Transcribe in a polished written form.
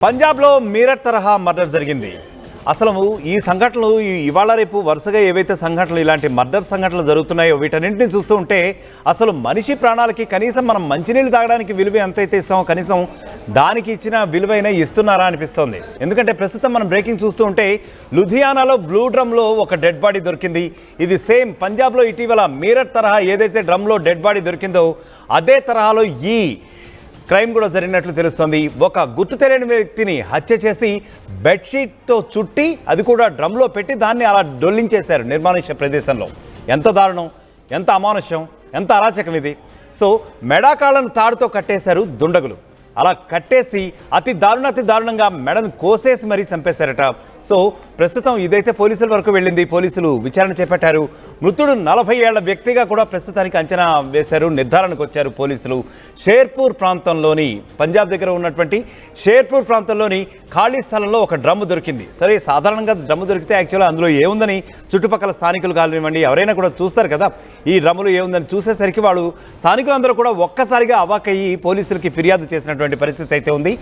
పంజాబ్లో మీరట్ తరహా మర్డర్ జరిగింది. అసలు ఈ సంఘటనలు ఇవాళ రేపు వరుసగా ఏవైతే సంఘటనలు ఇలాంటి మర్డర్ సంఘటనలు జరుగుతున్నాయో వీటన్నింటినీ చూస్తూ ఉంటే అసలు మనిషి ప్రాణాలకి కనీసం మనం మంచినీళ్ళు తాగడానికి విలువ ఎంతైతే ఇస్తామో కనీసం దానికి ఇచ్చిన విలువైన ఇస్తున్నారా అనిపిస్తోంది. ఎందుకంటే ప్రస్తుతం మనం బ్రేకింగ్ చూస్తూ ఉంటే లుధియానాలో బ్లూ డ్రమ్లో ఒక డెడ్ బాడీ దొరికింది. ఇది సేమ్ పంజాబ్లో ఇటీవల మీరట్ తరహా ఏదైతే డ్రమ్లో డెడ్ బాడీ దొరికిందో అదే తరహాలో ఈ క్రైమ్ కూడా జరిగినట్లు తెలుస్తోంది. ఒక గుర్తు తెలియని వ్యక్తిని హత్య చేసి బెడ్షీట్తో చుట్టి అది కూడా డ్రమ్లో పెట్టి దాన్ని అలా డొల్లించేశారు నిర్మానుష్య ప్రదేశంలో. ఎంత దారుణం, ఎంత అమానుష్యం, ఎంత అరాచకం ఇది. సో మెడాకాళ్ళను తాడుతో కట్టేశారు దుండగులు. అలా కట్టేసి అతి దారుణంగా మెడను కోసేసి మరీ చంపేశారట. సో ప్రస్తుతం ఇదైతే పోలీసుల వరకు వెళ్ళింది. పోలీసులు విచారణ చేపట్టారు. మృతుడు 40 ఏళ్ల వ్యక్తిగా కూడా ప్రస్తుతానికి అంచనా వేశారు. నిర్ధారణకు వచ్చారు పోలీసులు. షేర్పూర్ ప్రాంతంలోని పంజాబ్ దగ్గర ఉన్నటువంటి షేర్పూర్ ప్రాంతంలోని ఖాళీ స్థలంలో ఒక డ్రమ్ము దొరికింది. సరే, సాధారణంగా డ్రమ్ము దొరికితే యాక్చువల్గా అందులో ఏముందని చుట్టుపక్కల స్థానికులు కానివ్వండి ఎవరైనా కూడా చూస్తారు కదా. ఈ డ్రమ్ములో ఏముందని చూసేసరికి వాళ్ళు స్థానికులందరూ కూడా ఒక్కసారిగా అవాకయ్యి పోలీసులకి ఫిర్యాదు చేసినటువంటి పరిస్థితి అయితే ఉంది.